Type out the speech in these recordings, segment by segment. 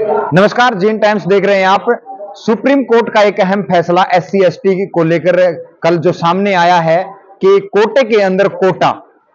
नमस्कार, gene times देख रहे हैं आप। सुप्रीम कोर्ट का एक अहम फैसला एससी एसटी को लेकर कल जो सामने आया है कि कोटे के अंदर कोटा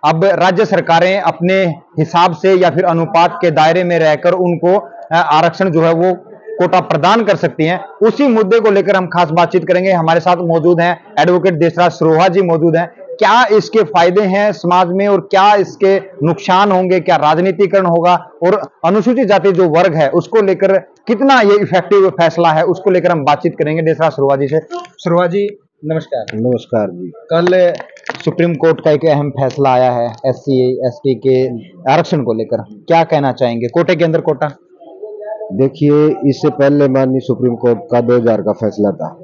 अब राज्य सरकारें अपने हिसाब से या फिर अनुपात के दायरे में रहकर उनको आरक्षण जो है वो कोटा प्रदान कर सकती हैं। उसी मुद्दे को लेकर हम खास बातचीत करेंगे। हमारे साथ मौजूद हैं एडवोकेट देशराज सरोहा जी मौजूद हैं। क्या इसके फायदे हैं समाज में और क्या इसके नुकसान होंगे, क्या राजनीतिकरण होगा और अनुसूचित जाति जो वर्ग है उसको लेकर कितना ये इफेक्टिव फैसला है, उसको लेकर हम बातचीत करेंगे देशराज सरोहा जी से। सरोहा जी नमस्कार। नमस्कार जी। कल सुप्रीम कोर्ट का एक अहम फैसला आया है एससी एसटी के आरक्षण को लेकर, क्या कहना चाहेंगे? कोटे के अंदर कोटा, देखिए, इससे पहले माननीय सुप्रीम कोर्ट का 2000 का फैसला था,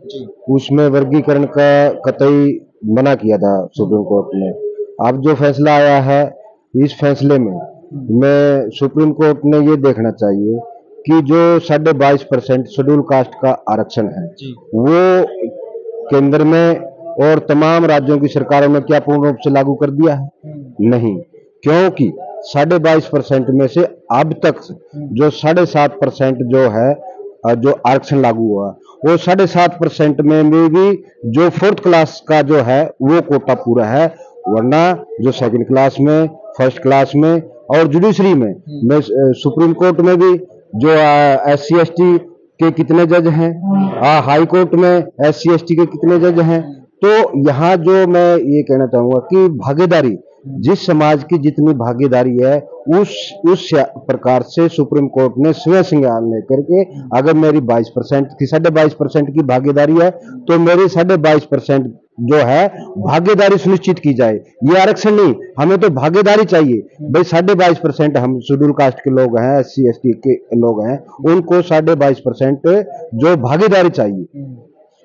उसमें वर्गीकरण का कतई मना किया था सुप्रीम कोर्ट ने। अब जो फैसला आया है, इस फैसले में सुप्रीम कोर्ट ने ये देखना चाहिए कि जो 22.5% शेड्यूल कास्ट का आरक्षण है वो केंद्र में और तमाम राज्यों की सरकारों ने क्या पूर्ण रूप से लागू कर दिया है? नहीं, क्योंकि 22.5% में से अब तक जो 7.5% जो है जो आरक्षण लागू हुआ वो 7.5% में भी जो 4th क्लास का जो है वो कोटा पूरा है, वरना जो 2nd क्लास में, 1st क्लास में और जुडिशरी में सुप्रीम कोर्ट में भी जो SC ST के कितने जज हैं, हाई कोर्ट में SC ST के कितने जज हैं। तो यहाँ जो मैं ये कहना चाहूंगा कि भागीदारी, जिस समाज की जितनी भागीदारी है उस प्रकार से सुप्रीम कोर्ट ने स्वयं संज्ञान लेकर के अगर मेरी 22% की 22.5% की भागीदारी है तो मेरी 22.5% जो है भागीदारी सुनिश्चित की जाए। ये आरक्षण नहीं, हमें तो भागीदारी चाहिए भाई। 22.5% हम शेड्यूल कास्ट के लोग हैं, SC ST के लोग हैं, उनको 22.5% जो भागीदारी चाहिए।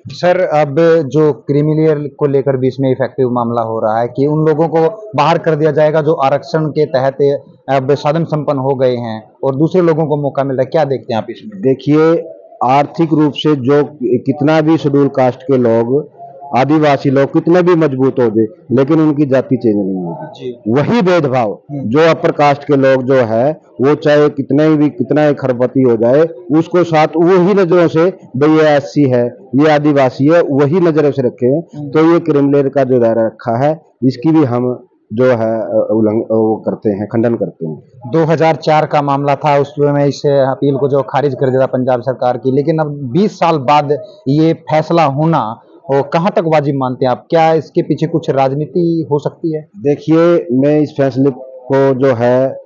सर अब जो क्रीमिलियर को लेकर भी इसमें इफेक्टिव मामला हो रहा है कि उन लोगों को बाहर कर दिया जाएगा जो आरक्षण के तहत अब साधन संपन्न हो गए हैं और दूसरे लोगों को मौका मिल रहा है। क्या देखते हैं आप इसमें? देखिए, आर्थिक रूप से जो कितना भी शेड्यूल कास्ट के लोग, आदिवासी लोग कितने भी मजबूत हो जाए, लेकिन उनकी जाति चेंज नहीं होगी। वही भेदभाव जो अपर कास्ट के लोग जो है वो चाहे कितना ही खरपति हो जाए, उसको साथ वही नजरों से भाई ये SC है, ये आदिवासी है, वही नजरों से रखे। तो ये क्रिमिनल का जो दायरा रखा है इसकी भी हम जो है वो करते हैं, खंडन करते हैं। 2004 का मामला था, उसमें इस अपील को जो खारिज कर दिया था पंजाब सरकार की, लेकिन अब 20 साल बाद ये फैसला होना और कहाँ तक वाजिब मानते हैं आप? क्या इसके पीछे कुछ राजनीति हो सकती है? देखिए, मैं इस फैसले को जो है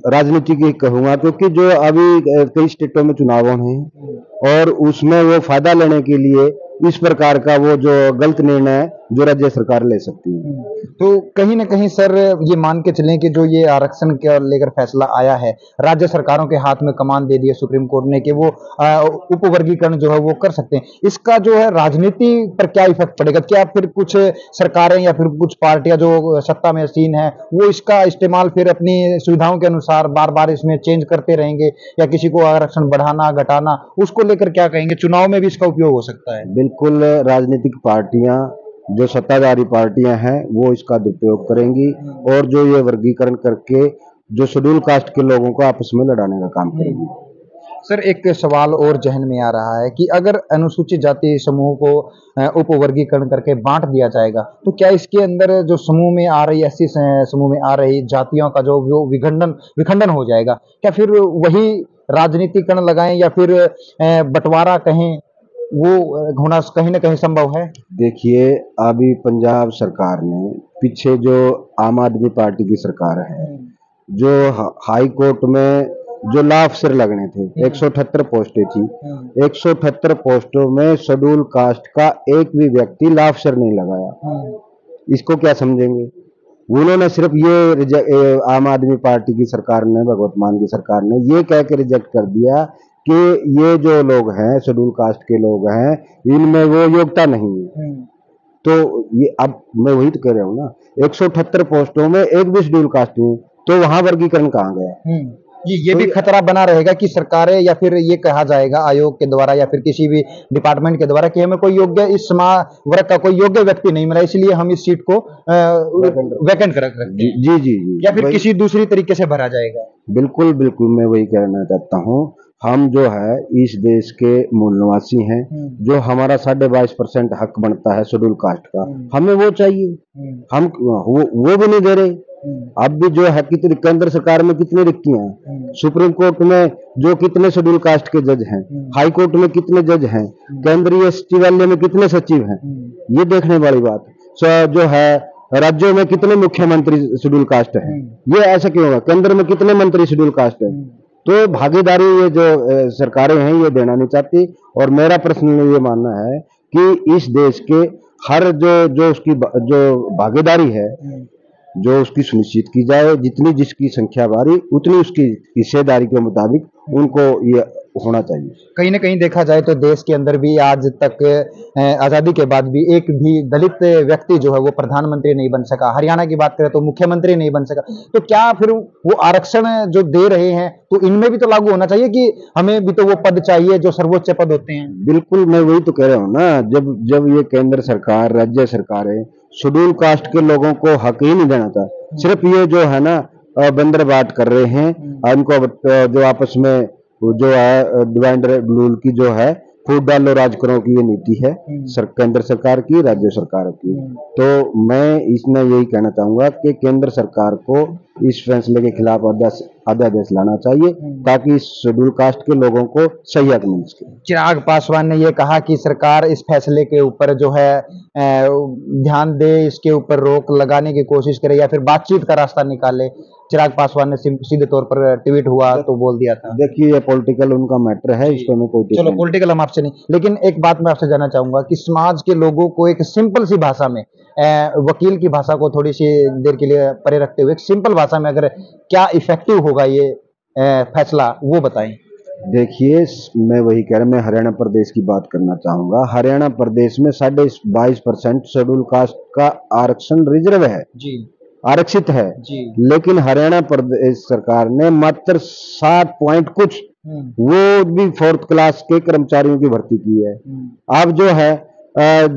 राजनीति की कहूंगा, क्योंकि जो अभी कई स्टेटों में चुनाव हैं और उसमें वो फायदा लेने के लिए इस प्रकार का वो जो गलत निर्णय जो राज्य सरकार ले सकती है। तो कहीं ना कहीं सर ये मान के चलें कि जो ये आरक्षण के लेकर फैसला आया है, राज्य सरकारों के हाथ में कमान दे दी है सुप्रीम कोर्ट ने कि वो उपवर्गीकरण जो है वो कर सकते हैं। इसका जो है राजनीति पर क्या इफेक्ट पड़ेगा? क्या फिर कुछ सरकारें या फिर कुछ पार्टियां जो सत्ता में आसीन है वो इसका इस्तेमाल फिर अपनी सुविधाओं के अनुसार बार बार इसमें चेंज करते रहेंगे, या किसी को आरक्षण बढ़ाना घटाना, उसको लेकर क्या कहेंगे? चुनाव में भी इसका उपयोग हो सकता है? बिल्कुल, राजनीतिक पार्टियां, जो सत्ताधारी पार्टियां हैं वो इसका दुरुपयोग करेंगी और जो ये वर्गीकरण करके जो शेड्यूल कास्ट के लोगों को आपस में लड़ाने का काम करेगी। सर एक सवाल और जहन में आ रहा है कि अगर अनुसूचित जाति समूह को उपवर्गीकरण करके बांट दिया जाएगा तो क्या इसके अंदर जो समूह में आ रही SC समूह में आ रही जातियों का जो विखंडन हो जाएगा? क्या फिर वही राजनीतिकरण लगाएं या फिर बंटवारा कहें, वो होना कहीं ना कहीं संभव है? देखिए, अभी पंजाब सरकार ने पीछे जो आम आदमी पार्टी की सरकार है, जो हाई कोर्ट में जो लॉ अफसर लगने थे, 178 पोस्टें थी, 178 पोस्टों में शेड्यूल कास्ट का एक भी व्यक्ति लॉ अफसर नहीं लगाया। इसको क्या समझेंगे? उन्होंने सिर्फ ये आम आदमी पार्टी की सरकार ने, भगवत मान की सरकार ने ये कह के रिजेक्ट कर दिया कि ये जो लोग हैं शेड्यूल कास्ट के लोग हैं, इनमें वो योग्यता नहीं है। तो ये अब मैं वही तो कह रहा हूँ ना, 178 पोस्टों में एक भी शेड्यूल कास्ट नहीं, तो वहां वर्गीकरण कहाँ गया? ये भी खतरा बना रहेगा कि सरकारें या फिर ये कहा जाएगा आयोग के द्वारा या फिर किसी भी डिपार्टमेंट के द्वारा कि हमें कोई योग्य इस वर्ग का कोई योग्य व्यक्ति नहीं मिला, इसलिए हम इस सीट को वैकेंट कर रखते हैं। जी जी जी, या फिर किसी दूसरी तरीके से भरा जाएगा। बिल्कुल बिल्कुल, मैं वही कहना चाहता हूँ। हम जो है इस देश के मूल निवासी हैं, जो हमारा 22.5% हक बनता है शेड्यूल कास्ट का, हमें वो चाहिए। हम वो भी नहीं दे रहे। अब भी जो है कितनी केंद्र सरकार में कितनी रिक्तियां हैं, सुप्रीम कोर्ट में जो कितने शेड्यूल कास्ट के जज हैं, हाई कोर्ट में कितने जज हैं, केंद्रीय सचिवालय में कितने सचिव हैं, ये देखने वाली बात। जो है राज्यों में कितने मुख्यमंत्री शेड्यूल कास्ट हैं, ये ऐसा क्यों होगा? केंद्र में कितने मंत्री शेड्यूल कास्ट है? तो भागीदारी ये जो सरकारें हैं ये देना नहीं चाहती। और मेरा पर्सनली ये मानना है कि इस देश के हर जो उसकी जो भागीदारी है, जो उसकी सुनिश्चित की जाए, जितनी जिसकी संख्या बारी उतनी उसकी हिस्सेदारी के मुताबिक उनको ये होना चाहिए। कहीं ना कहीं देखा जाए तो देश के अंदर भी आज तक आजादी के बाद भी एक भी दलित व्यक्ति जो है वो प्रधानमंत्री नहीं बन सका। हरियाणा की बात करें तो मुख्यमंत्री नहीं बन सका। तो क्या फिर वो आरक्षण जो दे रहे हैं तो इनमें भी तो लागू होना चाहिए कि हमें भी तो वो पद चाहिए जो सर्वोच्च पद होते हैं? बिल्कुल, मैं वही तो कह रहा हूँ ना। जब ये केंद्र सरकार, राज्य सरकारें शेड्यूल कास्ट के लोगों को हक ही नहीं देना था, सिर्फ ये जो है ना बंदरबाट कर रहे हैं, इनको जो आपस में जो है डिवाइड रूल की जो है फूट डालो राज करो की ये नीति है केंद्र सरकार की, राज्य सरकार की। तो मैं इसमें यही कहना चाहूंगा कि केंद्र सरकार को इस फैसले के खिलाफ अध्यादेश लाना चाहिए ताकि शेड्यूल कास्ट के लोगों को सही हक मिल सके। चिराग पासवान ने यह कहा कि सरकार इस फैसले के ऊपर जो है ध्यान दे, इसके ऊपर रोक लगाने की कोशिश करे या फिर बातचीत का रास्ता निकाले। चिराग पासवान ने सीधे तौर पर ट्वीट हुआ तो बोल दिया था। देखिए, ये पॉलिटिकल उनका मैटर है, इस पर मैं कोई चलो पॉलिटिकल हम आपसे नहीं, लेकिन एक बात मैं आपसे जानना चाहूंगा कि समाज के लोगों को एक सिंपल सी भाषा में, वकील की भाषा को थोड़ी सी देर के लिए परे रखते हुए एक सिंपल भाषा में अगर क्या इफेक्टिव होगा ये फैसला वो बताएं। देखिए, मैं वही कह रहा, मैं हरियाणा प्रदेश की बात करना चाहूंगा। हरियाणा प्रदेश में 22.5% शेड्यूल कास्ट का आरक्षण रिजर्व है जी, आरक्षित है जी। लेकिन हरियाणा प्रदेश सरकार ने मात्र 7 पॉइंट कुछ, वो भी 4th क्लास के कर्मचारियों की भर्ती की है। अब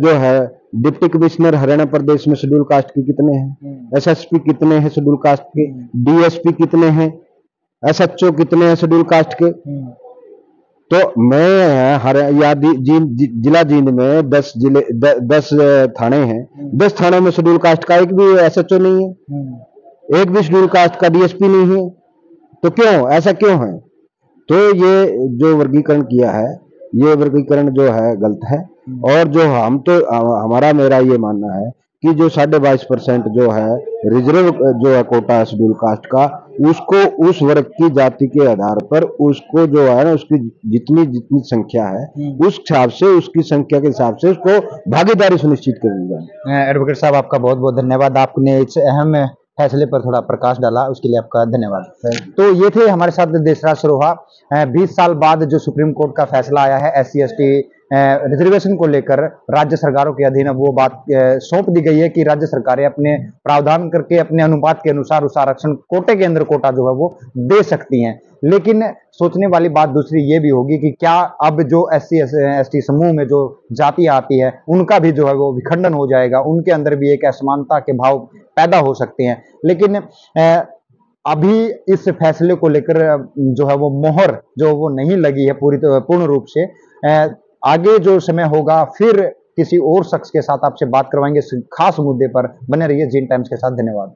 जो है डिप्टी कमिश्नर हरियाणा प्रदेश में शेड्यूल कास्ट के कितने हैं, एसएसपी कितने हैं शेड्यूल कास्ट के, डीएसपी कितने हैं, एसएचओ कितने हैं शेड्यूल कास्ट के। तो मैं जिला जींद में 10 थाने हैं, 10 थानों में शेड्यूल कास्ट का एक भी एसएचओ नहीं है, एक भी शेड्यूल कास्ट का डीएसपी नहीं है। तो क्यों, ऐसा क्यों है? तो ये जो वर्गीकरण किया है, ये वर्गीकरण जो है गलत है। और जो मेरा ये मानना है कि जो 22.5% जो है रिजर्व जो है कोटा है शेड्यूल कास्ट का, उसको उस वर्ग की जाति के आधार पर उसको जो है ना उसकी जितनी संख्या है उस हिसाब से, उसकी संख्या के हिसाब से उसको भागीदारी सुनिश्चित करनी जाए। एडवोकेट साहब, आपका बहुत बहुत धन्यवाद। आपने इस अहम फैसले पर थोड़ा प्रकाश डाला, उसके लिए आपका धन्यवाद। तो ये थे हमारे साथ देशराज सरोहा। 20 साल बाद जो सुप्रीम कोर्ट का फैसला आया है SC/ST रिजर्वेशन को लेकर राज्य सरकारों के अधीन अब वो बात सौंप दी गई है कि राज्य सरकारें अपने प्रावधान करके अपने अनुपात के अनुसार उस आरक्षण कोटे के अंदर कोटा जो है वो दे सकती हैं। लेकिन सोचने वाली बात दूसरी ये भी होगी कि क्या अब जो SC/ST समूह में जो जातियां आती है उनका भी जो है वो विखंडन हो जाएगा, उनके अंदर भी एक असमानता के भाव पैदा हो सकते हैं। लेकिन अभी इस फैसले को लेकर जो है वो मोहर जो वो नहीं लगी है पूर्ण रूप से। आगे जो समय होगा फिर किसी और शख्स के साथ आपसे बात करवाएंगे इस खास मुद्दे पर। बने रहिए जीन टाइम्स के साथ। धन्यवाद।